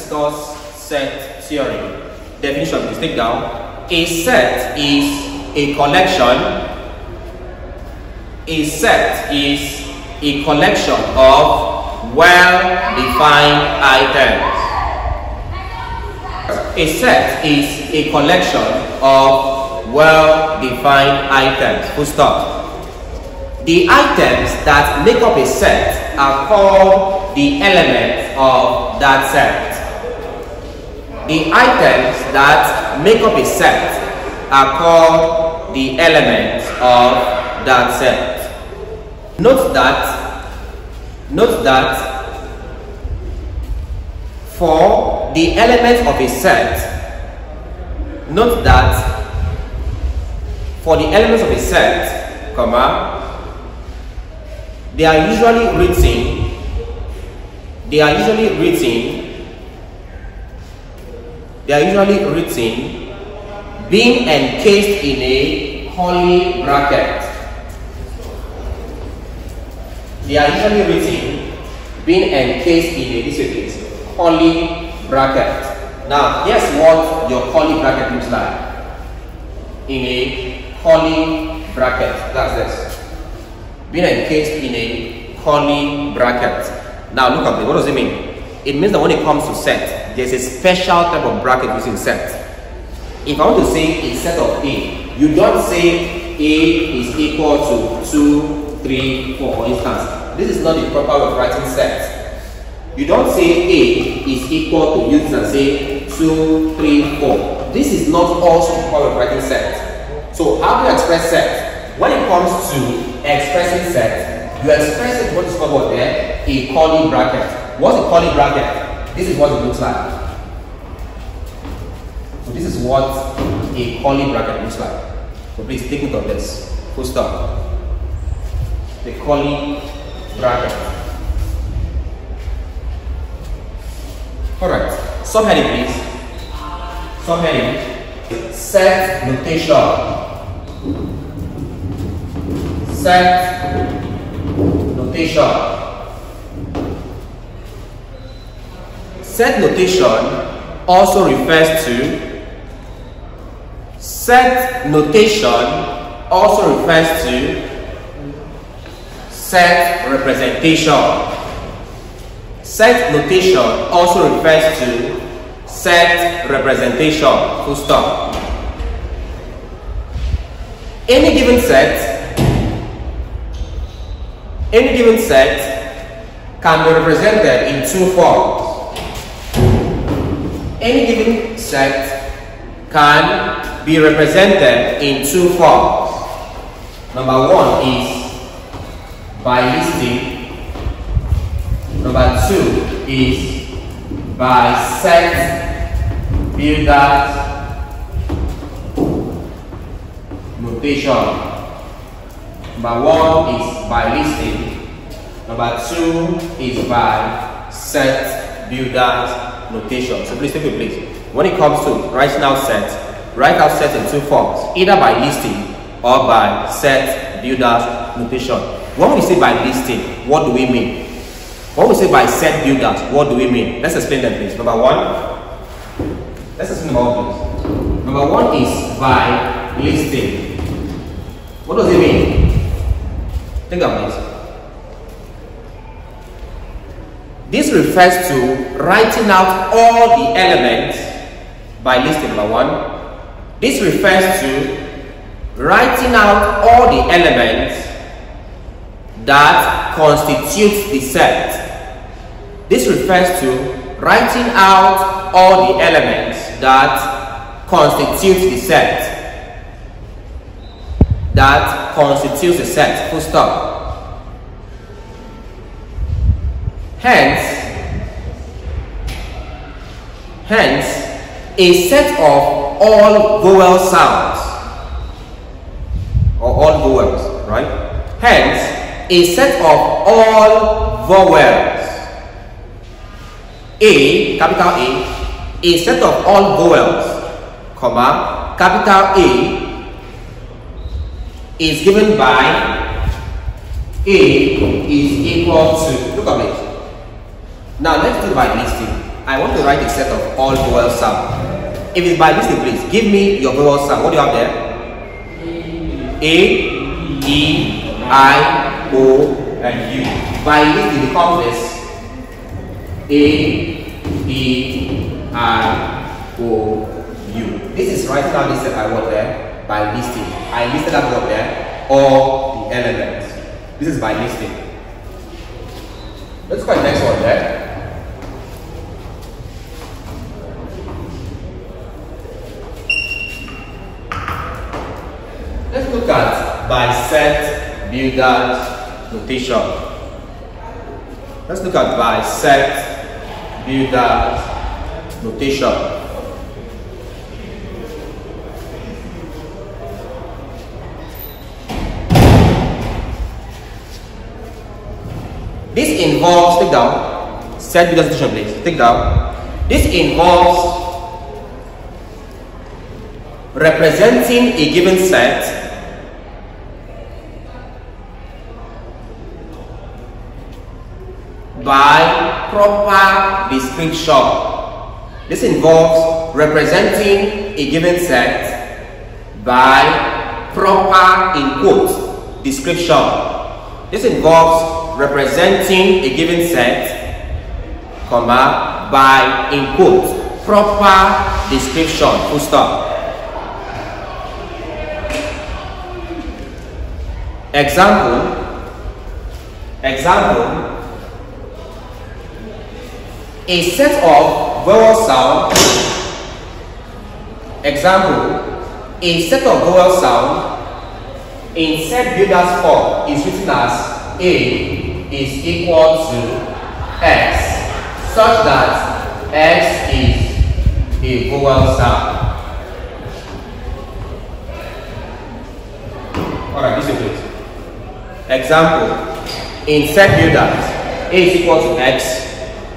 discuss set theory. Definition, please take down. A set is a collection. A set is a collection of well-defined items. A set is a collection of well-defined items. Full stop. The items that make up a set are called the elements of that set. The items that make up a set are called the elements of that set. Note that for the elements of a set, they are usually written being encased in a curly bracket. They are usually written being encased in a curly bracket. Now, here's what your curly bracket looks like. In a curly bracket, that's this. Being encased in a curly bracket. Now, look at me. What does it mean? It means that when it comes to set, there's a special type of bracket using set. If I want to say a set of A, you don't say A is equal to 2, 3, 4, for instance. This is not the proper way of writing set. You don't say A is equal to, use and say 2, 3, 4. This is not also the proper way of writing set. So how do you express set? When it comes to expressing set, you express it what is called there a curly bracket. What's a curly bracket? This is what it looks like. So this is what a curly bracket looks like. So please take note of this. Full stop. The curly bracket. Alright. Subheading, please. Subheading. Set notation. Set notation. Set notation also refers to set representation. Set notation also refers to set representation. Full stop. Any given set can be represented in two forms. Any given set can be represented in two forms. Number one is by listing. Number two is by set builder notation. Number one is by listing. Number two is by set builder notation. So please take a place. When it comes to writing out sets, write out sets in two forms, either by listing or by set builder notation. When we say by listing, what do we mean? When we say by set builders, what do we mean? Let's explain them, please. Number one, let's explain number one, please. Number one is by listing. What does it mean? Think of this. This refers to writing out all the elements by listing. Number one. This refers to writing out all the elements that constitute the set. This refers to writing out all the elements that constitute the set. That constitutes the set. Full stop. Hence, a set of all vowel sounds, or all vowels, right? Hence, a set of all vowels, capital A set of all vowels, comma, capital A is given by A is equal to, look at it. Now let's do by listing. I want to write a set of all vowel sound. If it's by listing, please give me your vowel sound. What do you have there? A, E, I, O, and U. By listing, it becomes this: A, E, I, O, U. This is right now listed I want there by listing. I listed that word there, all the elements. This is by listing. Let's go to the next one there. Let's look at by set builder notation. Let's look at by set builder notation. This involves, take down, set builder notation please, take down. This involves representing a given set by proper description. This involves representing a given set by proper, in quotes, description. This involves representing a given set, comma, by, in quotes, proper description, full stop. Example, a set of vowel sound. Example, a set of vowel sound in set builder's form is written as A is equal to X, such that X is a vowel sound. Alright, listen please. Example, in set builders, A is equal to X,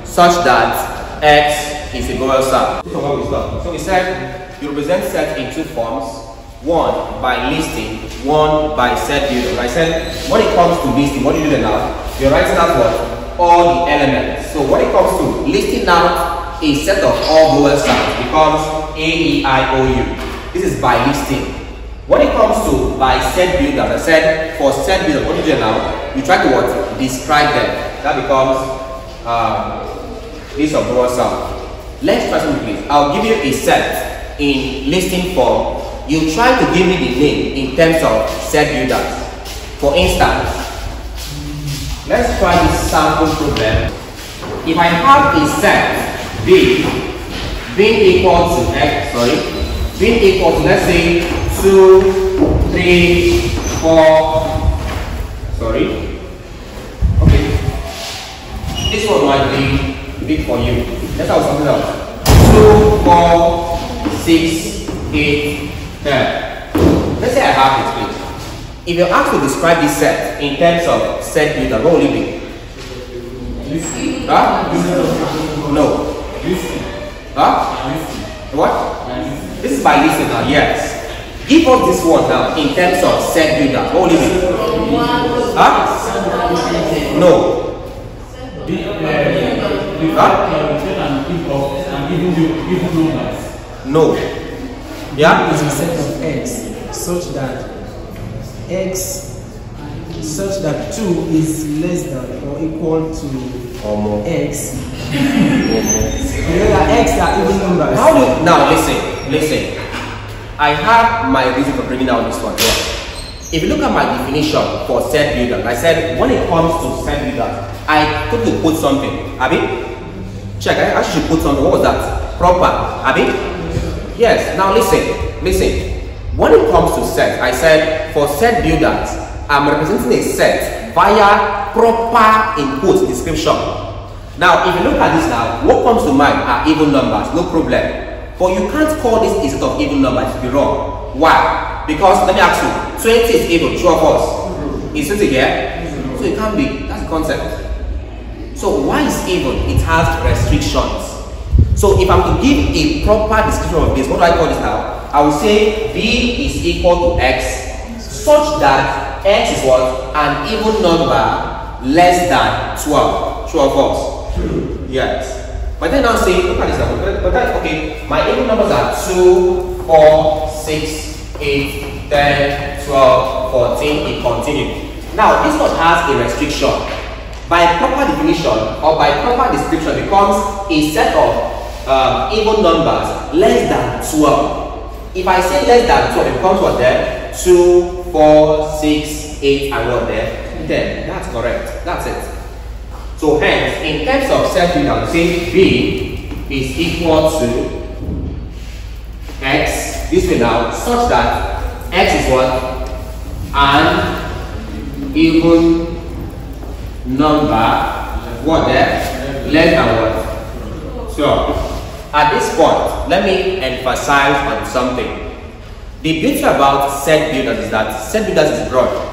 such that X is a vowel sound. So what we start. So we said you represent set in two forms, one by listing, one by set builder. I said when it comes to listing, what do you do now? You're writing out what? All the elements. So when it comes to listing out a set of all vowel sounds, becomes A, E, I, O, U. This is by listing. When it comes to by set builder, I said for set builder, what do you do now? You try to what? Describe them. That becomes list of vowel sound. Let's try something please. I'll give you a set in listing form. You try to give me the name in terms of set builders. For instance, let's try this sample problem. If I have a set B being equal to X, being equal to, let's say, 2, 3, 4, okay. This one might be big for you. Let's have something else. 2, 4, 6, 8, 10. Let's say I have this, please. If you're asked to describe this set in terms of set builder, what will it be? Huh? No. Huh? What? This is by listing now, yes. Give us this one now in terms of set builder, what will it be? Huh? No. Huh? No. Yeah? It's a set of X such that 2 is less than or equal to X. Remember, X are even numbers. How do you, now listen. I have my reason for bringing out this one here. If you look at my definition for set builder, I said when it comes to set builder, I took to put something. Abi? Check, I actually should put something. What was that? Proper. Abi? Yes. Now listen. When it comes to set, I said for set builders, I'm representing a set via proper in quotes description. Now, if you look at this now, what comes to mind are even numbers, no problem. But you can't call this a set of even numbers, it will be wrong. Why? Because let me ask you, 20 is even, true of us. Is it here? So it can't be. That's the concept. So why is even? It has restrictions. So if I'm to give a proper description of this, what do I call this now? I will say B is equal to X, such that X is what? An even number less than 12. True of us? True. Yes. But then I'll say, look at this now. But then, okay, my even numbers are 2, 4, 6, 8, 10, 12, 14, it continues. Now, this one has a restriction. By proper definition or by proper description, it becomes a set of even numbers less than 12. If I say less than 12, it becomes what there? 2, 4, 6, 8, and what there? 10. That's correct. That's it. So hence, in terms of set builder, we say B is equal to X, this way now, such that X is what? An even number, what there? Less than what? So, at this point, let me emphasize on something. The beauty about set builders is that set builders is broad.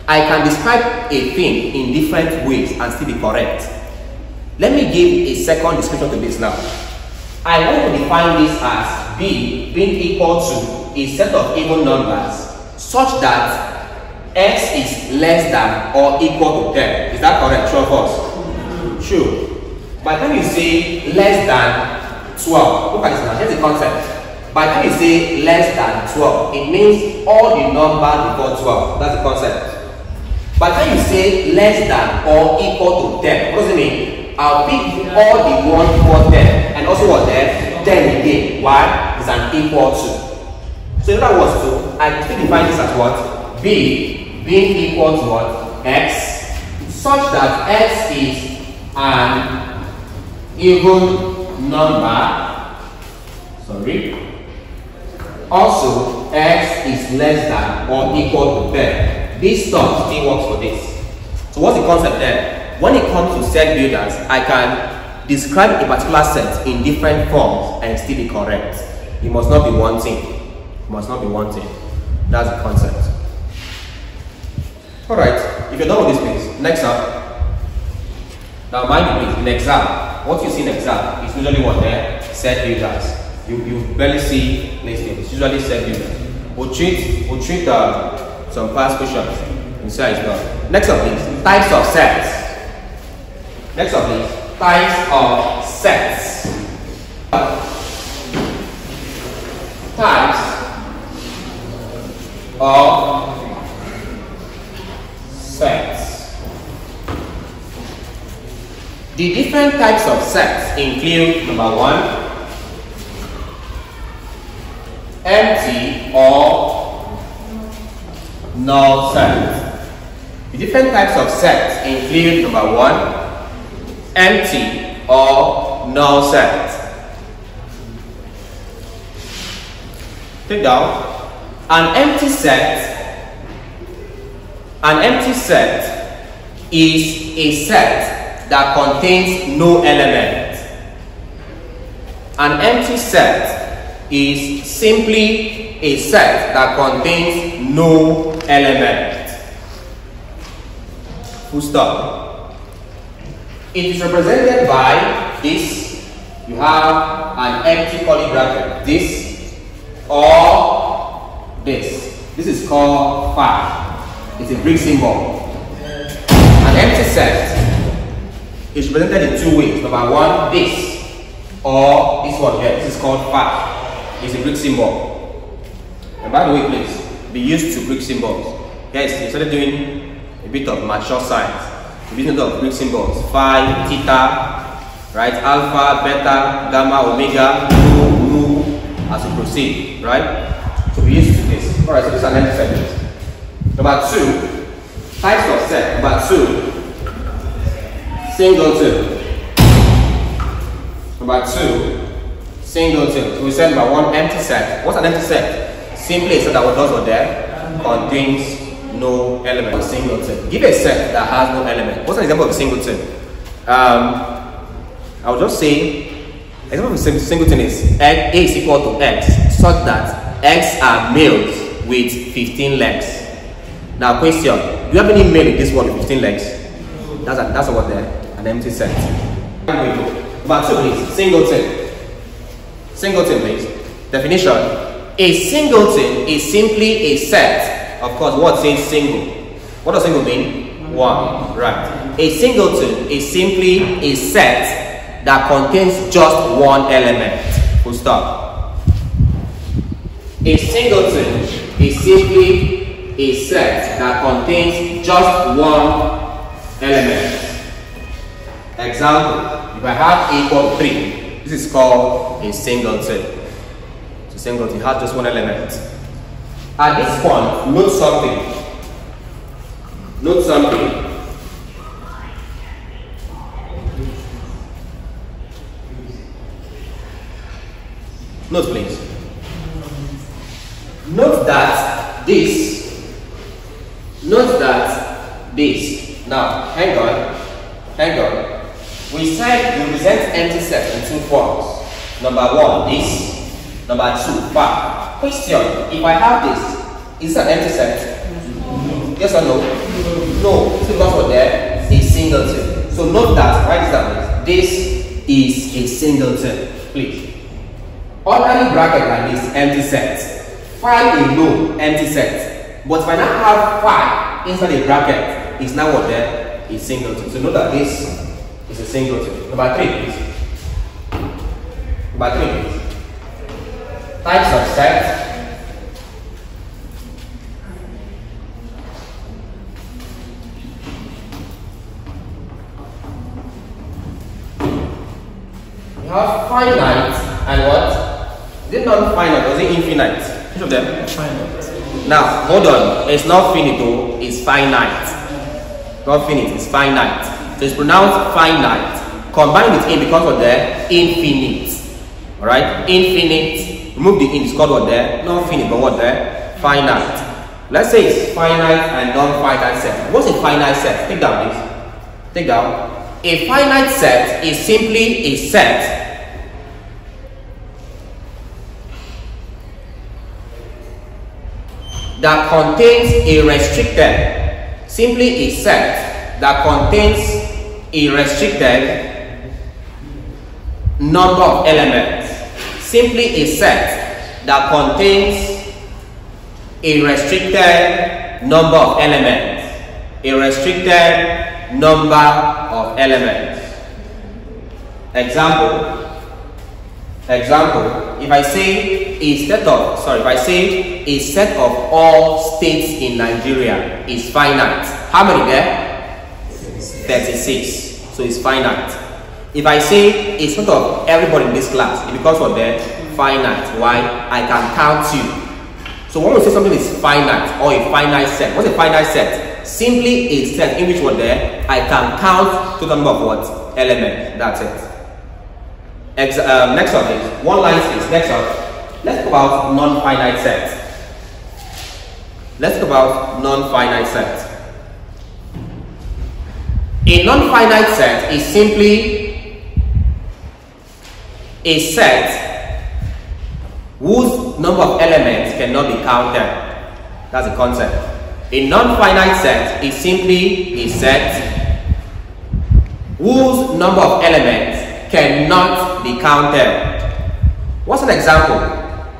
I can describe a thing in different ways and still be correct. Let me give a second description to this now. I want to define this as B being equal to a set of even numbers such that X is less than or equal to 10. Is that correct? True or false? True. By the time you say less than 12, look at this now. Here's the concept. By the time you say less than 12, it means all the numbers before 12. That's the concept. By the time you say less than or equal to 10, what does it mean? I'll pick all the 1 before 10 and also what there? 10 again. Why? Is an equal to. So in other words, too, I can still define this as what? B being equal to what? X, such that X is an even number. Sorry. Also, X is less than or equal to 10. This stuff still works for this. So what's the concept there? When it comes to set builders, I can describe a particular set in different forms and still be correct. It must not be one thing. It must not be one thing. That's the concept. Alright, if you're done with this, please. Next up. Now mind you, please, in exam, what you see in exam is usually what there? Set builders. You barely see listings. It's usually set builders. We'll treat some past questions inside as well. Next up, please, types of sets. Next up, please, types of sets. Types of sets. The different types of sets include number 1, empty or null set. The different types of sets include number 1, empty or null set. Take down. An empty set is a set that contains no element. An empty set is simply a set that contains no element. Full stop. It is represented by this. You have an empty curly bracket. This or this. This is called phi. It's a Greek symbol. An empty set is represented in 2 ways. Number 1, this or this one here. This is called phi. It's a Greek symbol. And by the way, please be used to Greek symbols. Yes, you started doing a bit of mature science. The business of Greek symbols: phi, theta, right? Alpha, beta, gamma, omega, mu, as we proceed, right? So be used to this. Alright, so this is an empty set. Number 2, types of set. Number 2, singleton. Number 2, singleton. So we said number 1, empty set. What's an empty set? Simply a set that what does what there contains no element. Singleton. Give a set that has no element. What's an example of a singleton? I will just say, example of a singleton is A is equal to X, such that X are males with 15 legs. Now question, do you have any male in this one with 15 legs? That's what there, an empty set. Number 2 is singleton. Singleton please. Definition. A singleton is simply a set. Of course, what says single? What does single mean? 1. Right. A singleton is simply a set that contains just one element. Full stop. A singleton is simply a set that contains just one element. Example, if I have a equal 3, this is called a singleton. It's a singleton, it has just one element. At this point, note something. Note something. Note please. Note that this. Now, hang on. We said we present empty sets in two forms. Number 1, this. Number 2, 5. Question: if I have this, is it an empty set? Yes or no? No. So because for there, a singleton. So note that. Write this down. This is a singleton. Please. Ordinary bracket like this, empty set. 5 alone, empty set. But when I have 5 inside a bracket, it's now what there? A singleton. So note that this is a singleton. Number 3, please. Number 3, please. Types of sets. You have finite and what? Is it non-finite or is it infinite? Which of them? Finite. Now, hold on. It's not finito, it's finite. Not finite, it's finite. So it's pronounced finite. Combined with in becomes what there? Infinite. Alright? Infinite. Remove the in, it's called what there? Not finite, but what there? Finite. Let's say it's finite and non-finite set. What's a finite set? Take down this. Take down. A finite set is simply a set that contains a restricted, simply a set that contains a restricted number of elements. Simply a set that contains a restricted number of elements. A restricted number of elements. Example, if I say a set of all states in Nigeria is finite. How many there? 36. So it's finite. If I say a set of everybody in this class, it becomes what there? Finite. Why? I can count you. So when we say something is finite or a finite set, what's a finite set? Simply a set in which what there? I can count total number of what? Elements. That's it. Next up is one line space. Next up, let's talk about non-finite sets. Let's talk about non-finite sets. A non-finite set is simply a set whose number of elements cannot be counted. That's the concept. A non-finite set is simply a set whose number of elements cannot be counted. What's an example?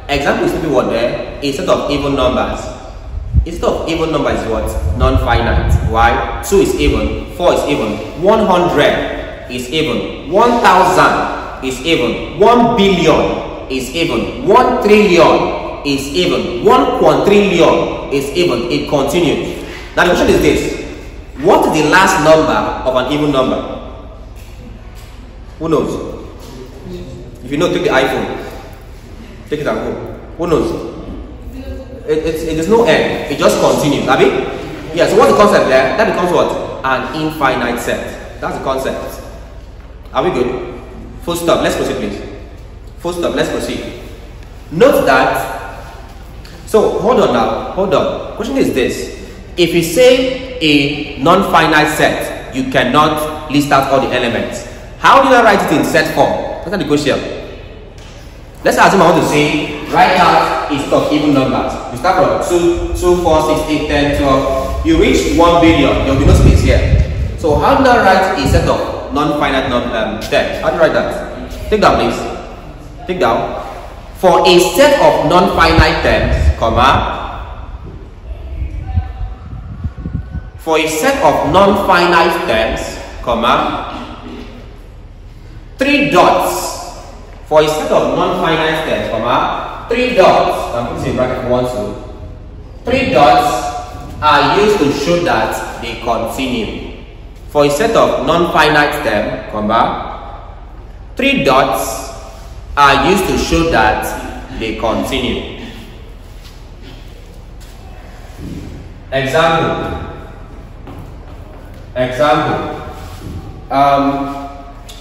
Example is simply what there? A set of even numbers. A set of even numbers is what? Non-finite. Why? 2 is even, 4 is even, 100 is even, 1000 is even, 1 billion is even, 1 trillion is even, 1 quadrillion is even. It continues. Now the question is this: what is the last number of an even number? Who knows? If you know, take the iPhone. Take it and go. Who knows? It is no end. It just continues. Abi? Yeah, so what's the concept there? That becomes what? An infinite set. That's the concept. Are we good? Full stop. Let's proceed, please. Full stop. Let's proceed. Note that. So, hold on now. Hold on. Question is this. If you say a non-finite set, you cannot list out all the elements. How do I write it in set form? That's not the question. Let's assume I want to say, write out a set of even numbers. You start from 2, 4, 6, 8, 10, 12. You reach 1 billion. There will be no space here. So how do I write a set of non-finite terms? How do you write that? Take down, please. Take down. For a set of non-finite terms, comma. For a set of non-finite terms, comma. 3 dots for a set of non-finite sets, 3 dots, I'm putting in bracket 1, 2. 3 dots are used to show that they continue. For a set of non-finite stem, 3 dots are used to show that they continue. Example.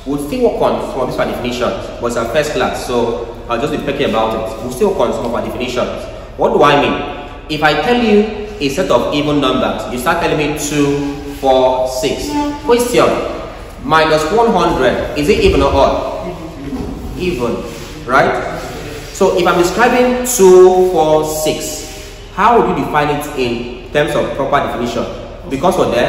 We'll still work on some of these definitions, but it's our first class, so I'll just be picking about it. We'll still work on some of our definitions. What do I mean? If I tell you a set of even numbers, you start telling me 2, 4, 6. Question: minus 100, is it even or odd? Even, right? So if I'm describing 2, 4, 6, how would you define it in terms of proper definition? Because of the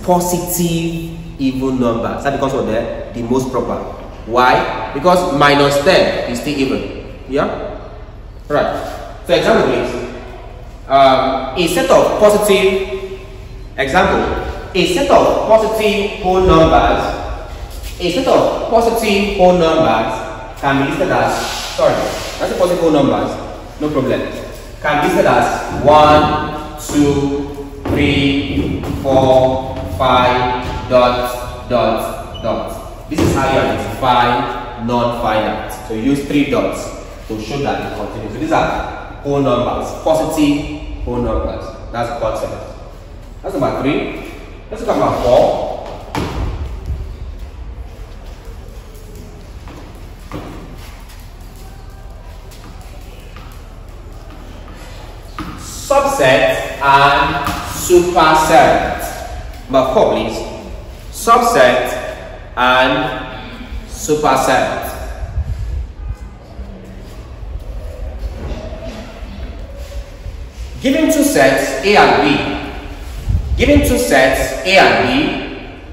positive even numbers, that becomes what the most proper. Why? Because minus 10 is still even. Yeah? Right. So example please. A set of positive whole numbers. A set of positive whole numbers can be listed as, sorry, that's a positive whole numbers, no problem. Can be listed as 1, 2, 3, 4, 5, dot, dot, dot. This is how you identify non-finite. So you use 3 dots to show that it continues. So these are whole numbers, positive whole numbers. That's the concept. That's number 3. Let's look at number 4. Subset and superset. Number 4, please. Subset and superset. Given 2 sets A and B, given 2 sets A and B,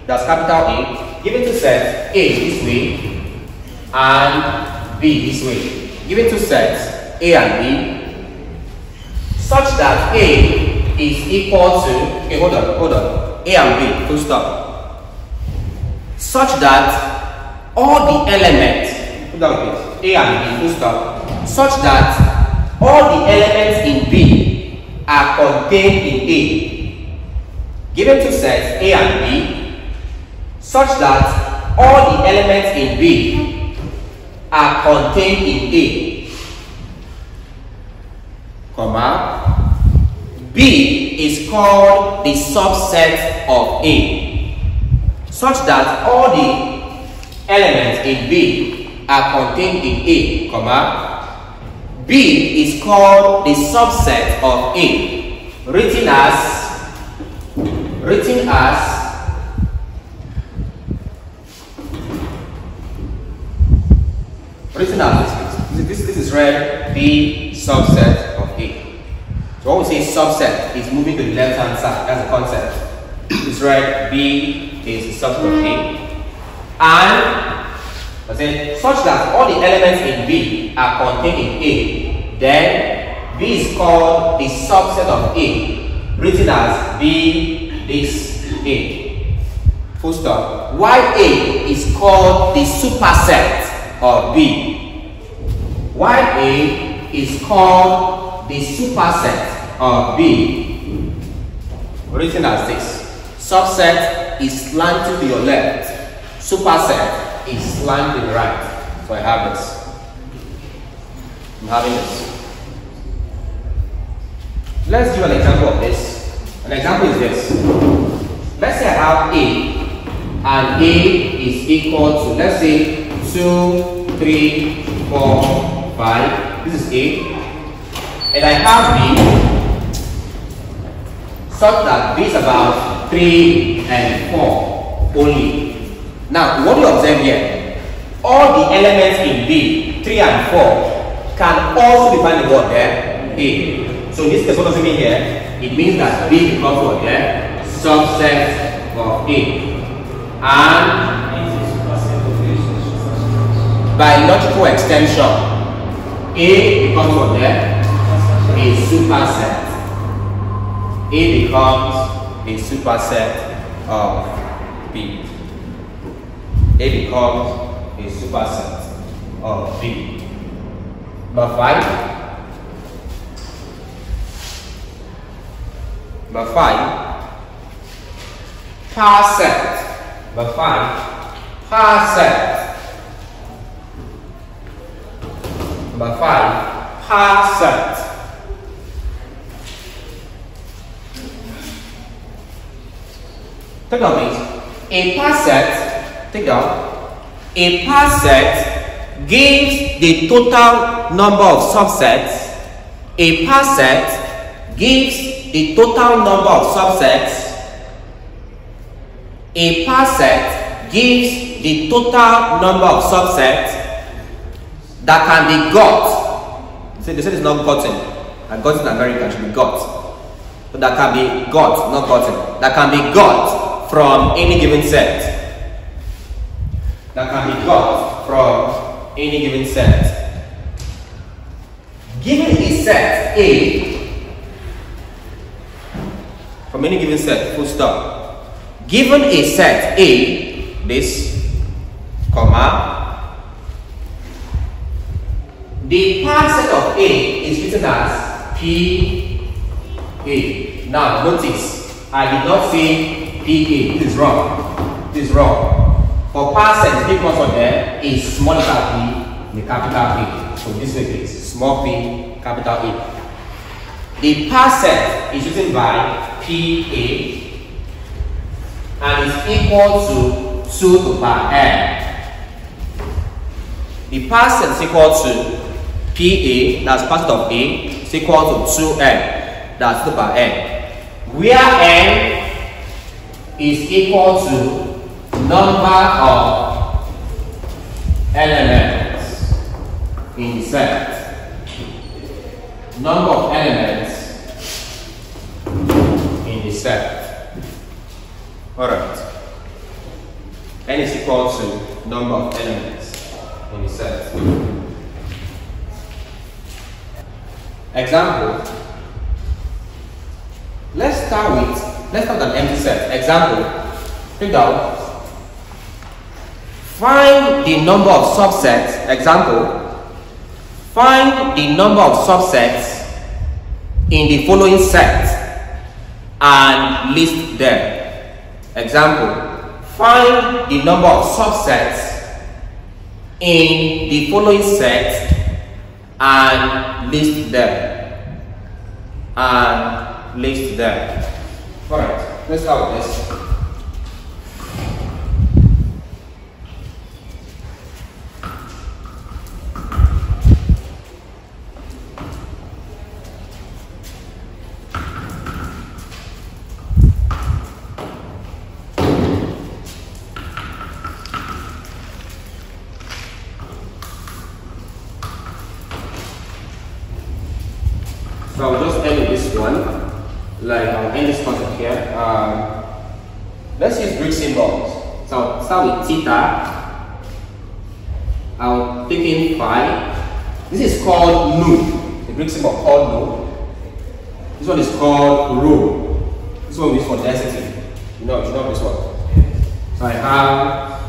that's capital A, given 2 sets A this way and B this way, given 2 sets A and B, such that A is equal to, okay, hold on, A and B, full stop, such that all the elements, put down please, A and B, full stop, such that all the elements in B are contained in A. Given 2 sets A and B, such that all the elements in B are contained in A, comma, B is called the subset of A, such that all the elements in B are contained in A, comma, B is called the subset of A, written as this is read B subset of A. So when we say subset, it's moving to the left hand side. That's the concept. It's read B is the subset of A, and I said such that all the elements in B are contained in A, then B is called the subset of A, written as B this A. Full stop. Why A is called the superset of B? Why A is called the superset of B, written as this. Subset is slanted to your left. Superset is slanted right. So I have this. I'm having this. Let's do an example of this. An example is this. Let's say I have A, and A is equal to, let's say, 2, 3, 4, 5. This is A. And I have B, such that B is about 3 and 4 only. Now, what do you observe here? All the elements in B, 3 and 4, can also be found in what there? A. So in this case, what does it mean here? It means that B becomes what there? Subset of A. And by logical extension, A becomes what there? A superset. A becomes a superset of B. A becomes a superset of B. Number 5. Number 5. Superset. Number 5. Superset. Number 5. Superset. Take down please. A superset, take down. A superset gives the total number of subsets. A superset gives the total number of subsets. A superset gives the total number of subsets that can be got. See, they said it's not gotten. And gotten in American should be got. But that can be got, not gotten. That can be got from any given set. That can be got from any given set. Given a set A, from any given set, full stop. Given a set A, this, comma, the superset of A is written as P A. Now notice, I did not say PA. This is wrong. This is wrong. For superset, the big one for there is small p, the capital P. So this way please. Small p, capital A. The superset is written by PA and is equal to 2 to the power n. The superset is equal to PA, that's superset of A, is equal to 2n, that's 2 to the power n. Where n is equal to number of elements in the set. Number of elements in the set. Alright. N is equal to number of elements in the set. Example. Let's start with an empty set. Example, take down. Find the number of subsets. Example, find the number of subsets in the following set and list them. Example, find the number of subsets in the following set and list them. Alright, let's start with this. So I'll just end with this one. Like I'll end this concept here. Let's use Greek symbols. So I'll start with theta. I'll take in phi. This is called nu. The Greek symbol called nu. This one is called rho. This one is for density. You know this one. So I have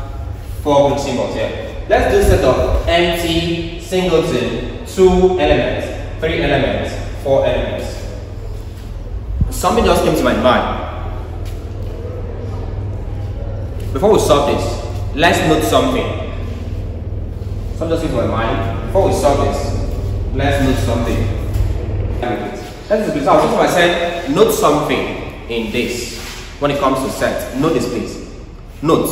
4 Greek symbols here. Let's do a set of empty singleton, 2 elements, 3 elements, 4 elements. Something just came to my mind. Before we solve this, let's note something. Something just came to my mind. Before we solve this, let's note something. I said, note something in this when it comes to set. Note this, please. Note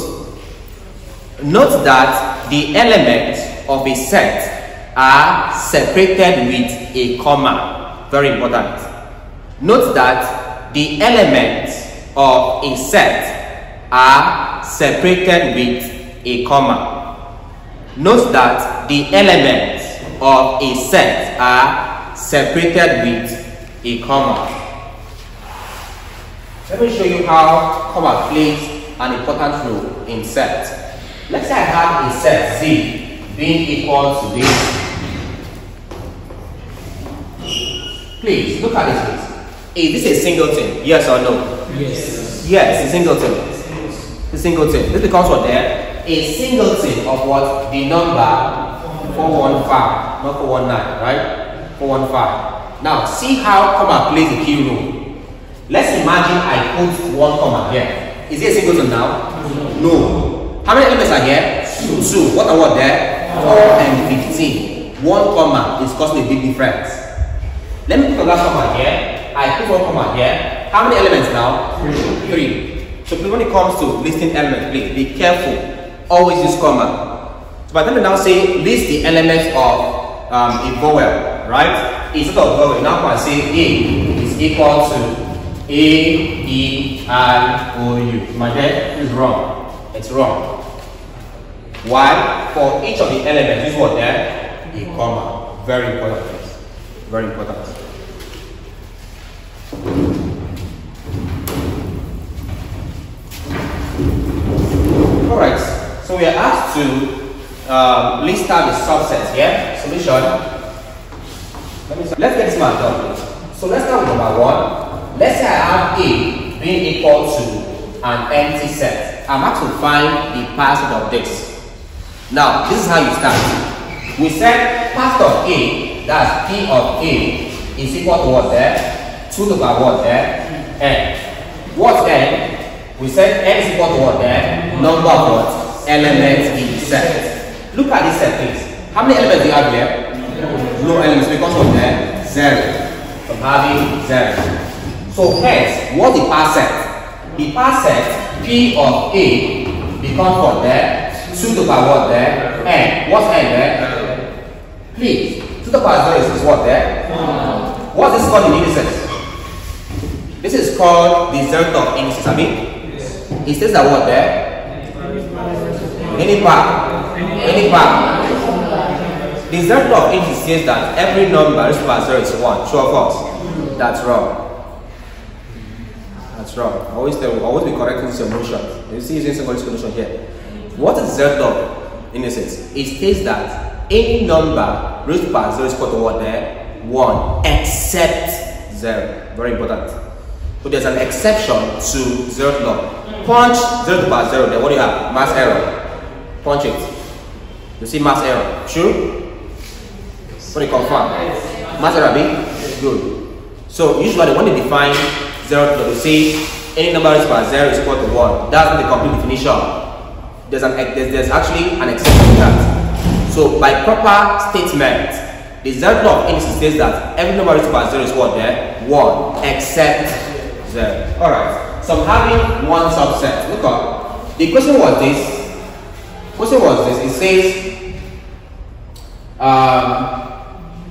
that the elements of a set are separated with a comma. Very important. Note that the elements of a set are separated with a comma. Note that the elements of a set are separated with a comma. Let me show you how comma plays an important role in set. Let's say I have a set Z being equal to this. Please look at this, please. Is this a singleton? Yes or no? Yes. Yes, it's a singleton. It's a singleton. This becomes what there? a singleton of what? The number 415, not 419, right? 415. Now, see how comma plays a key role. Let's imagine I put one comma here. Is it a singleton now? No. How many elements are here? 2. What are what there? 4 and 15. One comma is causing a big difference. Let me put the last comma here. I put one comma here. How many elements now? 3. So please, when it comes to listing elements, please be careful. Always use comma. So by the time you now say list the elements of a vowel, right? Instead of vowel, now I say A is equal to A, E, I, O, U. My dad is wrong. It's wrong. Why? For each of the elements, use what there? A comma. Very important. Very important. Alright, so we are asked to list out the subsets here. Solution. Let's get this one done. So let's start with number 1. Let's say I have A being equal to an empty set. I'm asked to find the passive of this. Now, this is how you start. We said part of A, that's P of A, is equal to what there? 2 to the power what there? N. What's N? We said N is equal to what there? Number of what? Elements in the set. Look at this set, please. How many elements do you have here? No elements, because what there? 0. So I'm having 0. So hence, what's the pass set? The pass set, P of A, becomes what there? 2 to the power what there? N. What's N there? Please. 2 to the power 0 is what there? What's this called in indices? This is called the zeroth of indices. I mean, it says that what there? Any part. Any part. The zeroth of indices says that every number raised by 0 is 1. True or false? That's wrong. That's wrong. Always be correcting this emotion. You see, using single solution here. What is the zeroth of indices? It states that any number raised by 0 is equal to what there? 1, except 0. Very important. So there's an exception to zeroth law. Punch 0 to the power 0, then what do you have? Mass error. Punch it. You see mass error. True? What do you confirm? Mass error, B? Good. So usually when they define zeroth law, they say any number raised by 0 is equal to 1. That's not the complete definition. There's actually an exception to that. So by proper statement, the zeroth law of indices says that every number raised by 0 is what there? 1, except 0. Alright, so I'm having one subset. Look up. The question was this. It says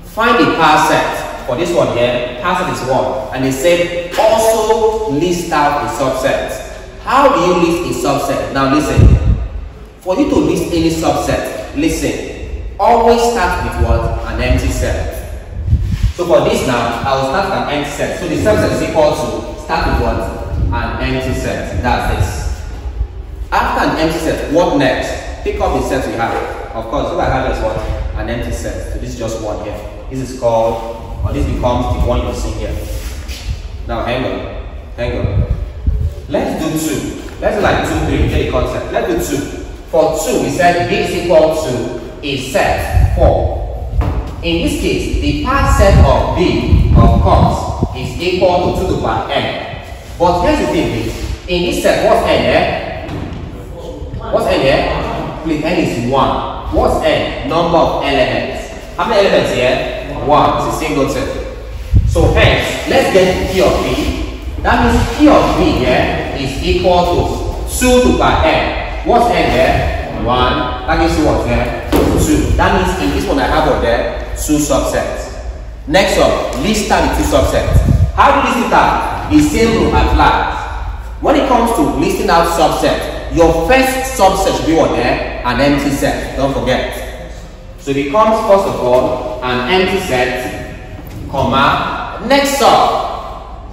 find the pass set. For this one here, pass set is 1. And they said also list out a subset. How do you list a subset? Now listen. For you to list any subset, listen, always start with what? An empty set. So for this now, I will start with an empty set. So the subset is equal to, start with what? An empty set. That's this. After an empty set, what next? Pick up the set we have. Of course, what I have is what? An empty set. So this is just one here. This is called, or this becomes the one you're seeing here. Now hang on. Let's do 2. Let's do like 2, 3, get the concept. Let's do 2. For 2, we said B is equal to a set 4. In this case, the pass set of B, of course, is equal to 2 to the power N. But here's the thing, please. In this set, what's N there? What's N there? Please, N is 1. What's N? Number of elements. How many elements here? 1. It's a single set. So hence, let's get P of B. That means P of B here is equal to 2 to the power N. What's N there? 1. That gives you what there? 2. That means in this one I have what there? 2 subsets. Next up, list out the 2 subsets. How do you list it out? The same rule applies. When it comes to listing out subsets, your first subset should be what there? An empty set. Don't forget. So it becomes first of all an empty set, comma. Next up,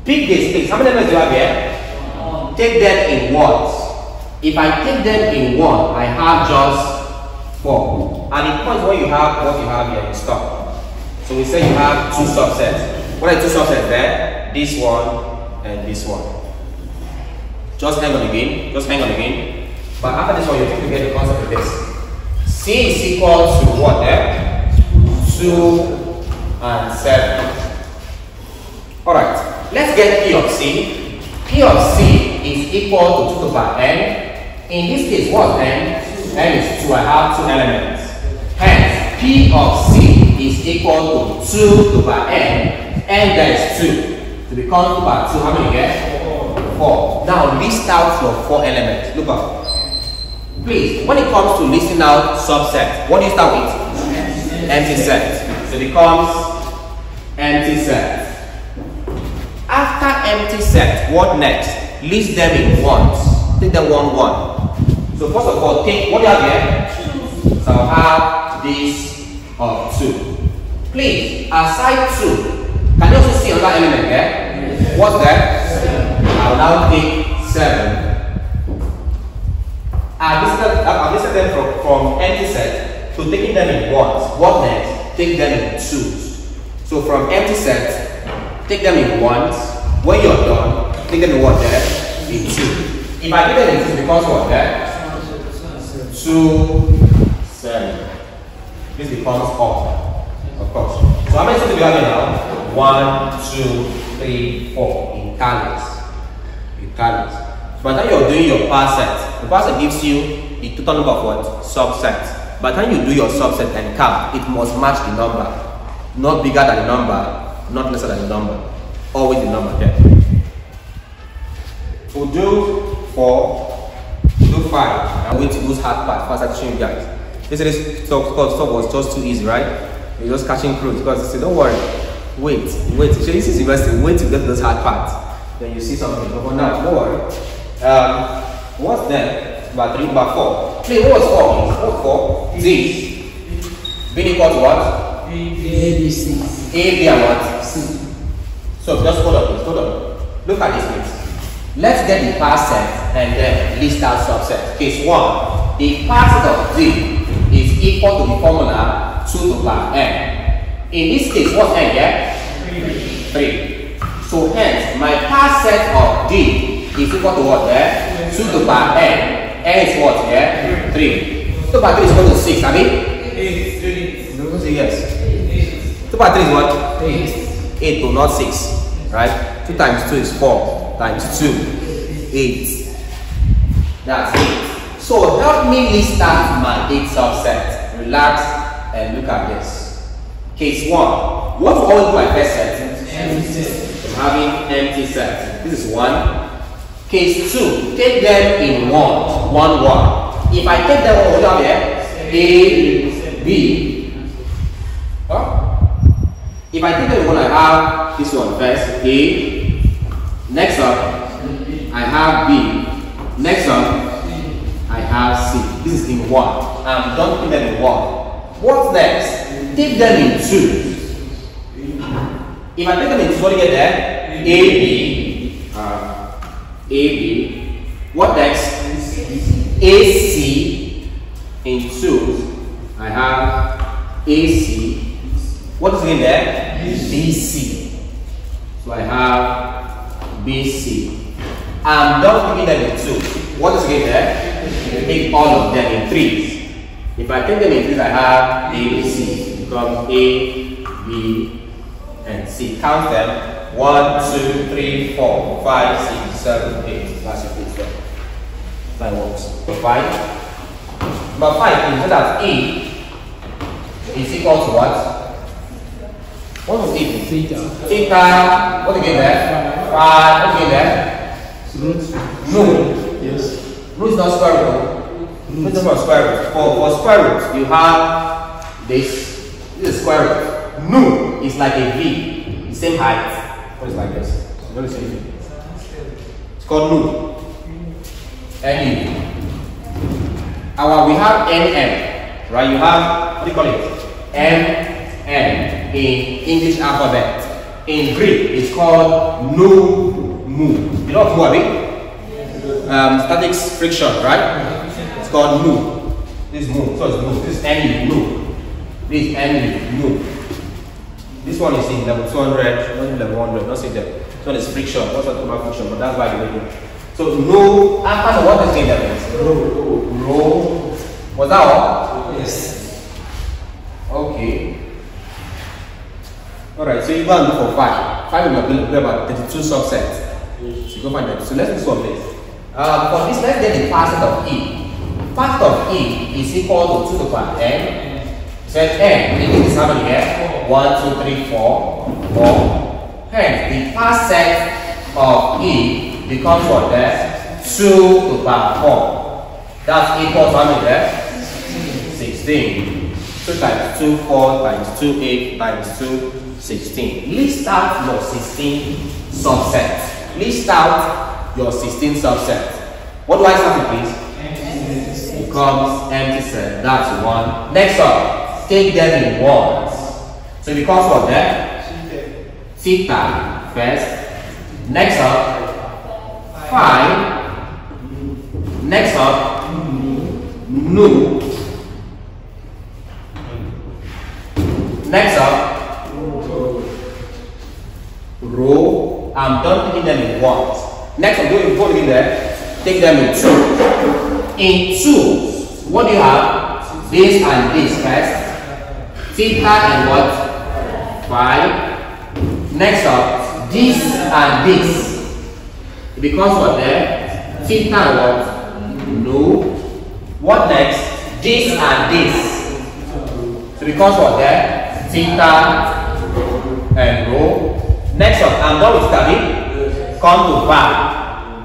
pick this place. How many elements do you have here? Take them in what? If I take them in 1, I have just 4. And it points when you have what you have here, you stop. So we say you have 2 subsets. What are the 2 subsets there? This one and this one. Just hang on again. But after this one, you think you get the concept of this. C is equal to what there? 2 and 7. Alright, let's get P of C. P of C is equal to 2 to the power n. In this case, what's n? N is 2. I have 2 elements. Hence, P of C is equal to 2 to the power n. N there is 2. To become 2 to the power 2, how many get? 4. Now, list out your 4 elements. Look up. Please, when it comes to listing out subset, what do you start with? Empty set. So it becomes empty set. After empty set, what next? List them in ones. Take them 1, 1. So first of all, take what do you have here? So I'll have this of 2. Please, aside 2, can you also see another element there? What's that? I'll now take 7. I've listed them from empty set to taking them in ones. What next? Take them in twos. So from empty set, take them in ones. When you're done, take them in what there? In 2. If I take them in 2, it becomes what there? 2, 7. This becomes up, of course. So how many sets do we have here now? 1, 2, 3, 4. In colors. By the time you're doing your pass set, the pass set gives you the total number of what? Subsets. By the time you do your subset and count, it must match the number. Not bigger than the number, not lesser than the number. Always the number there. We'll do 4, do 5. I'm going to use hard part faster to show you guys. This stuff was just too easy, right? You're just catching cruise because say, don't worry. Wait. This is investing. Wait to get to those hard parts. Then you see something. But now, don't worry. What's that? About 3, about 4. Play, what's 4? What's 4? Z. Being equal to what? A, B, C. A, B, and what? C. So just hold on, please. Hold on. Look at this, please. Let's get the pass set and then list out subset. Case 1. The pass set of Z is equal to the formula 2 to the power n. In this case, what's n, yeah? 3. So hence, my pass set of D is equal to what there? 2 to the power n. N is what here? 3. 2 to the power 3 is equal to 6, have you? 8. Don't say yes. 2 to the power 3 is what? 8. 8 to not 6. Right? 2 times 2 is 4. Times 2. 8. That's 8. So help me list out my 8 subsets. Relax and look at this. Case 1. What will always do my first set? Empty set. I'm having empty set. This is 1. Case 2, take them in 1, 1, 1. If I take them what do we have here? A, B. Huh? If I take them in 1, I have this one first, A. Next up, I have B. Next up, I have C. This is in 1. I'm done putting them in 1. What's next? Take them in 2. If I take them in 2, what do you get there? A, B. AB. What next? AC. In 2, I have AC. What is in there? BC. So I have BC. I'm done putting them in 2. What is in there? Take all of them in 3s. If I take them in 3s, I have ABC. It becomes A, B, and C. Count them. 1, 2, 3, 4, 5, 6, 7, 8. That's it. That works. So 5. But 5 is that E is equal to what? What was E? Theta. Theta. What again there? 5. What again there? Root. No. Yes. Root is not square root. Root is not square root. For square root, you have this. This is square root. No is like a V. The same height. What is like this? What is it? It's called nu. NU. We have NM, right? You have, what do you call it? MM in English alphabet. In Greek, it's called nu, mu. You know what mu, I static friction, right? It's called mu. This is mu, so it's mu. This is NU, nu. This is NU, nu. This one is in level 200, not in level 100, not say that. This one is friction, not talking about friction, but that's why you make it. So no, after what is the difference? Row. Was that all? Yes. Okay. Alright, so you go and look for 5. 5 will be about 32 subsets. So you go find them. So let's do some of this. For this, let's get the facet of E. Facet of E is equal to 2 to the power n. Set n, it is how many here? 1, 2, 3, 4, 4. Hence, the facet of E becomes what there? 2 to the power 4. That's equal to how many there? 16. 2 times 2, 4 times 2, 8 times 2, 16. List out your 16 subsets. List out your 16 subsets. What do I start with, please? Empty. Becomes empty set. That's 1. Next up, take them in ones. So it becomes what there? Theta first. Next up, 5. Next up, nu. Next up, row. I'm done taking them in ones. Next, I'm going to put in there, take them in 2. In 2, what do you have? This and this first. Theta and what? 5. Next up, this and this. It becomes what there? Theta and what? No. What next? This and this. So it becomes what there? Theta and rho. Next up, I'm done with study. Come to phi.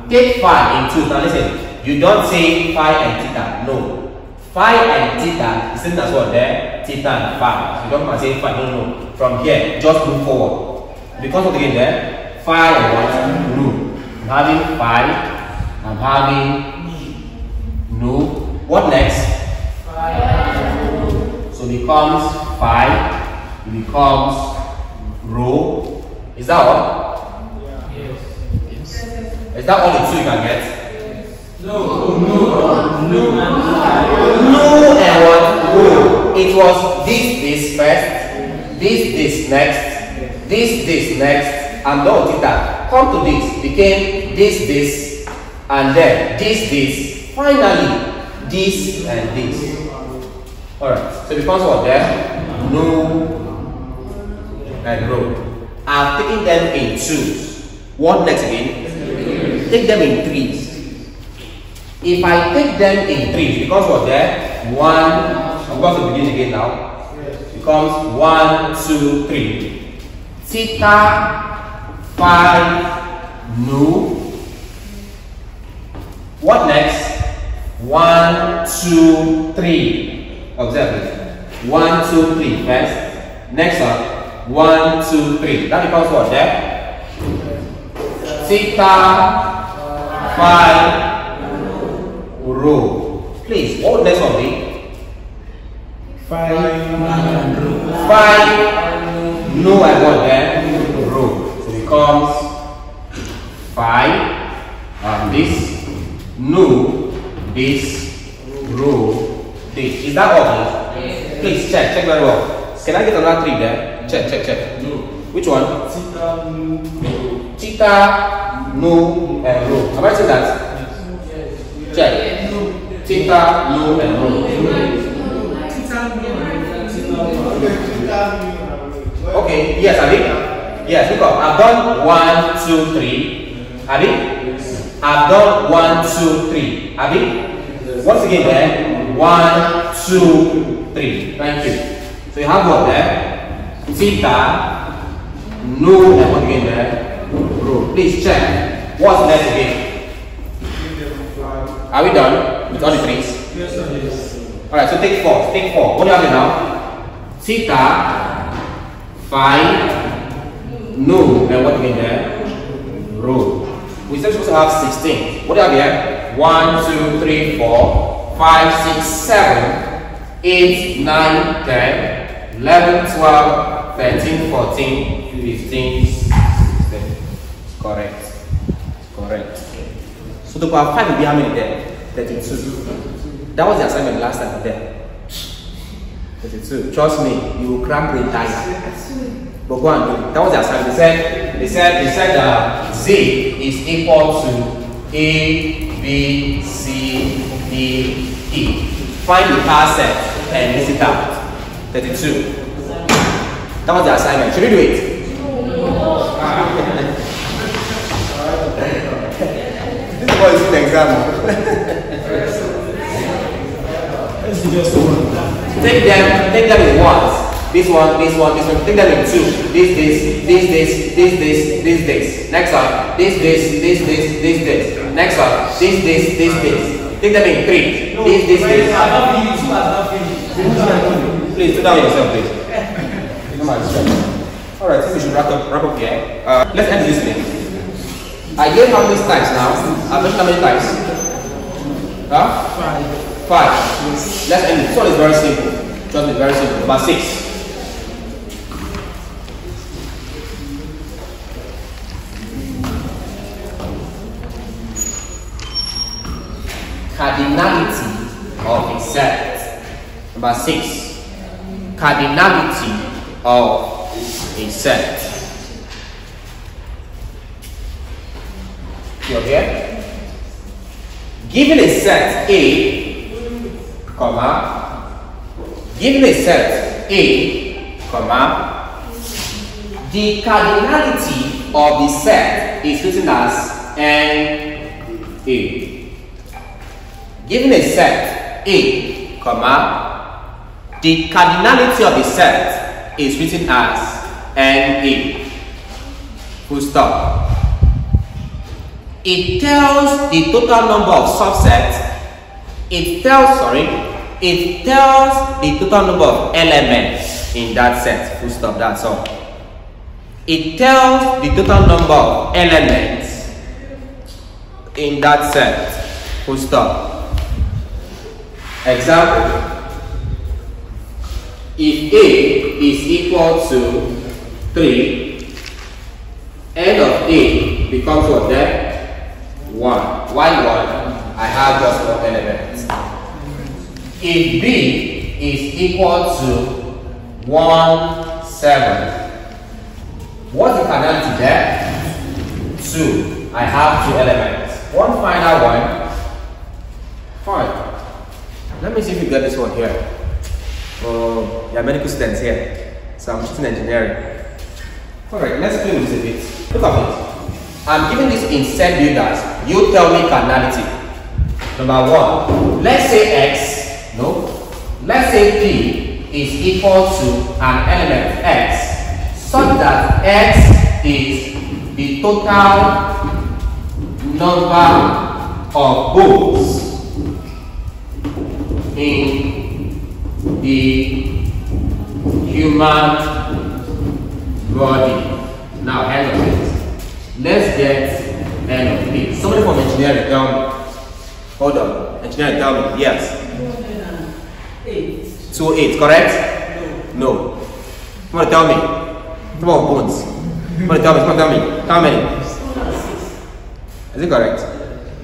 Take phi in 2. Now listen, you don't say phi and theta. No. Phi and theta is same as what there? Theta and phi. You don't say phi. No. From here, just move forward. Because of again there, phi and what? No. I'm having phi. I'm having no. What next? Phi. So it becomes phi. It becomes rho. Is that all? Yes. Is that all the 2 you can get? No and what? Rho. It was this first, this next, this next, and done theta. Come to this, became this, and then this. Finally, this and this. Alright, so it becomes what there? No and rho. I've taken them in 2s. What next again? Take them in 3s. If I take them in 3s, becomes what there? 1. I'm going to begin again now. Becomes 1, 2, 3. Theta, 5, no. What next? 1, 2, 3. Observe it. 1, 2, 3 first. Next up. 1, 2, 3. That becomes what there? Theta, 5, rho. Please, what would next one be? 5, no, I got there. Rho. So it becomes 5, this, no, this, rho, this. Is that all? Yes. Please check very well. Can I get another 3 there? Check. No. Which one? Theta, no. Theta, no, and rho. Have I said that? Yes. Check. No. Theta, no, and rho. Okay, yes, Abi? Yes, look up. I've done 1, 2, 3. Abi? I've done 1, 2, 3. Abi? Once again there. 1, 2, 3. Thank you. So you have what there? Theta, no, and what again there? Rho. Please check. What's next again? Are we done with all the 3s? Yes. Alright, so take 4. Take 4. What do you have here now? Theta, 5, no, and what again there? Rho. We're supposed to have 16. What do you have here? 1, 2, 3, 4, 5, 6, 7, 8, 9, 10, 11, 12, 13, 14, 15, 16. Correct. So the power 5 will be how many there? 32. That was the assignment last time there. 32. Trust me, you will crack the entire. But go and do it. That was the assignment. They said Z is equal to A, B, C, D, E. Find the power set and list it out. 32. That was the assignment. Should we do it? This is what is in the exam. Take them in ones. This one. Take them in two. This. Next one. This. Next one. This. Take them in three. This. Please sit down yourself, please. Alright, I think we should wrap up here. Let's end this thing. I gave how many times now? I've mentioned how many times? Huh? 5. Let's end it. This one is very simple. Trust me, very simple. Number 6. Cardinality of a set. Number 6. Cardinality of a set. You're here? Given a set A, given a set A, the cardinality of the set is written as NA. Given a set A, the cardinality of the set is written as NA. Full stop. It tells the total number of subsets. It tells the total number of elements in that set. Full stop. That's all. It tells the total number of elements in that set. Full stop. Example. If A is equal to 3, n of A becomes what then? 1. Why 1? I have just one element. If B is equal to 1, 7, what's the cardinality there? 2. I have 2 elements. One final one. Fine. Let me see if you get this one here. There are medical students here, so I'm teaching engineering. Alright, let's play with this a bit. Look at it. I'm giving this in set builders. You tell me cardinality. Number 1. Let's say X. No. Let's say P is equal to an element X, such that X is the total number of bones in the human body. Now, hang on this. Let's get n of P. Somebody from engineering tell me. Hold on. Engineering tell me. Yes. 208, correct? No. Come on, tell me. Come on, bones. Come on, tell me. How many? Is it correct?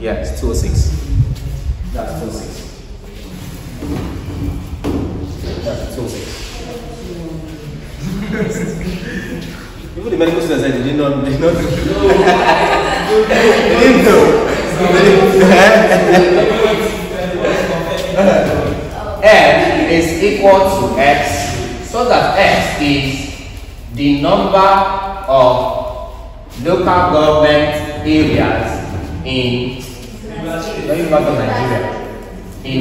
Yeah, it's 206. That's 206. That's 206. Even the medical students said they didn't know. They didn't know. N is equal to X, so that X is the number of local government areas in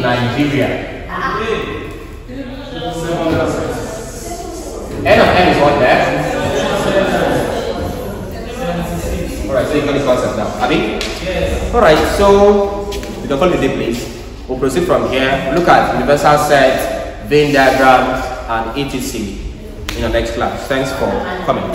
Nigeria. N of N is what there? Alright, so you got the concept now. Abi? Yes. Alright, so you can call me day, please. We'll proceed from here. Look at universal set, Venn diagrams, and etc. in the next class. Thanks for coming.